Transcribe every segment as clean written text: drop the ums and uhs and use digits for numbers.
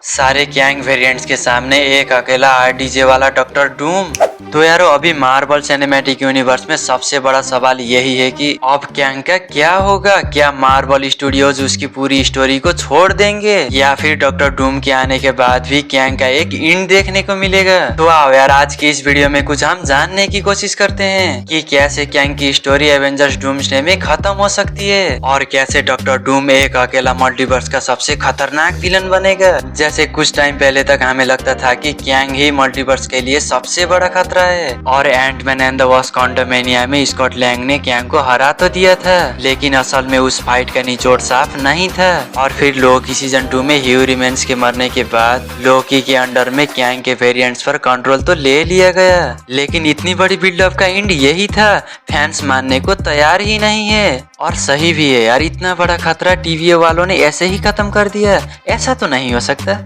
सारे Kang variants के सामने एक अकेला आरडीजे वाला डॉक्टर डूम। तो यारो अभी मार्वल सिनेमैटिक यूनिवर्स में सबसे बड़ा सवाल यही है कि अब कैंग का क्या होगा। क्या मार्वल स्टूडियोज उसकी पूरी स्टोरी को छोड़ देंगे या फिर डॉक्टर डूम के आने के बाद भी कैंग का एक एंड देखने को मिलेगा। तो आओ यार आज की इस वीडियो में कुछ हम जानने की कोशिश करते हैं कि कैसे कैंग की स्टोरी एवेंजर्स डूम्सडे में खत्म हो सकती है और कैसे डॉक्टर डूम एक अकेला मल्टीवर्स का सबसे खतरनाक विलन बनेगा। जैसे कुछ टाइम पहले तक हमें लगता था कि कैंग ही मल्टीवर्स के लिए सबसे बड़ा खतरा है और एंटमैन एंड द वास्प क्वांटमैनिया में स्कॉट लैंग ने कैंग को हरा तो दिया था, लेकिन असल में उस फाइट का निचोड़ साफ नहीं था। और फिर लोकी सीजन 2 में ह्यू रिमेंस के मरने के बाद लोकी के अंडर में कैंग के वेरिएंट्स पर कंट्रोल तो ले लिया गया, लेकिन इतनी बड़ी बिल्डअप का एंड यही था। फैंस मानने को तैयार ही नहीं है और सही भी है यार, इतना बड़ा खतरा टीवी वालों ने ऐसे ही खत्म कर दिया, ऐसा तो नहीं हो सकता।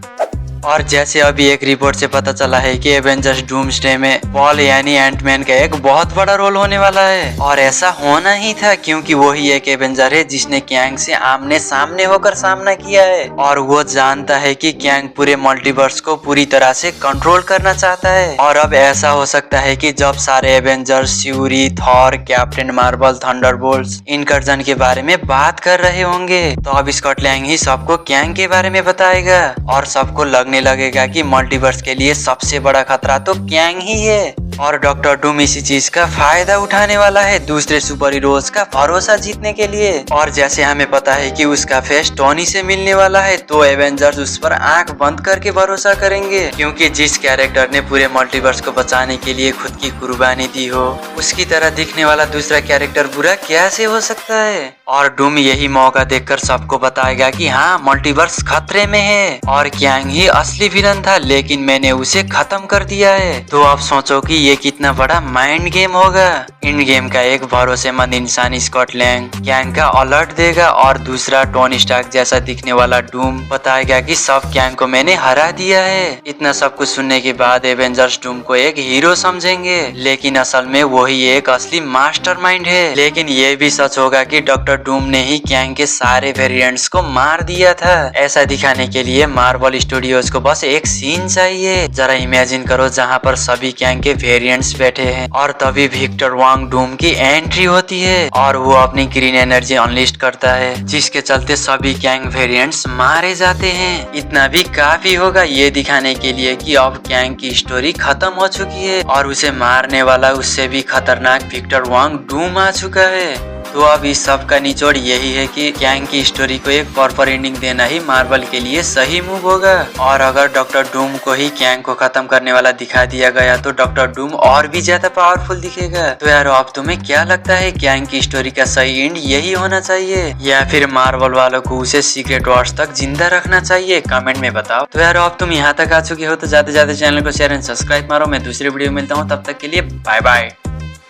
और जैसे अभी एक रिपोर्ट से पता चला है कि एवेंजर्स डूम्सडे में पॉल यानी एंटमैन का एक बहुत बड़ा रोल होने वाला है और ऐसा होना ही था क्योंकि वो ही एक एवेंजर है जिसने कैंग से आमने सामने होकर सामना किया है और वो जानता है कि कैंग पूरे मल्टीवर्स को पूरी तरह से कंट्रोल करना चाहता है। और अब ऐसा हो सकता है कि जब सारे Avengers Shuri, Thor, Captain Marvel, Thunderbolts incursion के बारे में बात कर रहे होंगे तो अब स्कॉट लैंग ही सबको कैंग के बारे में बताएगा और सबको लगेगा कि मल्टीवर्स के लिए सबसे बड़ा खतरा तो कैंग ही है और डॉक्टर डूम इसी चीज का फायदा उठाने वाला है दूसरे सुपर हीरोज का भरोसा जीतने के लिए। और जैसे हमें पता है कि उसका फेस टोनी से मिलने वाला है तो एवेंजर्स उस पर आंख बंद करके भरोसा करेंगे क्योंकि जिस कैरेक्टर ने पूरे मल्टीवर्स को बचाने के लिए खुद की कुर्बानी दी हो उसकी तरह दिखने वाला दूसरा कैरेक्टर बुरा कैसे हो सकता है। और डूम यही मौका देखकर सबको बताएगा कि हाँ मल्टीवर्स खतरे में है और कैंग ही असली विलन था लेकिन मैंने उसे खत्म कर दिया है। तो अब सोचो कि ये कितना बड़ा माइंड गेम होगा। इन गेम का एक भरोसेमंद इंसान स्कॉट लैंग कैंग का अलर्ट देगा और दूसरा टोनी स्टार्क जैसा दिखने वाला डूम बताएगा कि सब कैंग को मैंने हरा दिया है। इतना सब कुछ सुनने के बाद एवेंजर्स डूम को एक हीरो समझेंगे लेकिन असल में वही एक असली मास्टरमाइंड है। लेकिन ये भी सच होगा कि डॉक्टर डूम ने ही कैंग के सारे वेरिएंट्स को मार दिया था। ऐसा दिखाने के लिए मार्वल स्टूडियोज को बस एक सीन चाहिए। जरा इमेजिन करो जहाँ पर सभी कैंग के वेरिएंट्स बैठे हैं और तभी विक्टर वांग डूम की एंट्री होती है और वो अपनी ग्रीन एनर्जी अनलिस्ट करता है जिसके चलते सभी कैंग वेरिएंट्स मारे जाते हैं। इतना भी काफी होगा ये दिखाने के लिए कि अब कैंग की स्टोरी खत्म हो चुकी है और उसे मारने वाला उससे भी खतरनाक विक्टर वांग डूम आ चुका है। तो अब इस सब का निचोड़ यही है कि कैंग की स्टोरी को एक प्रॉपर एंडिंग देना ही मार्वल के लिए सही मूव होगा। और अगर डॉक्टर डूम को ही कैंग को खत्म करने वाला दिखा दिया गया तो डॉक्टर डूम और भी ज्यादा पावरफुल दिखेगा। तो यार अब तुम्हें क्या लगता है कैंग की स्टोरी का सही एंड यही होना चाहिए या फिर मार्वल वालों को उसे सीक्रेट वॉर्स तक जिंदा रखना चाहिए? कमेंट में बताओ। तो यार अब तुम यहाँ तक आ चुके हो तो ज्यादा से ज्यादा चैनल को शेयर एंड सब्सक्राइब मारो। मैं दूसरे वीडियो में मिलता हूँ, तब तक के लिए बाय बाय।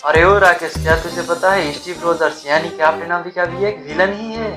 अरे ओ राकेश, क्या तुझे पता है स्टीव रोजर्स यानी कैप्टन अमेरिका भी एक विलन ही है?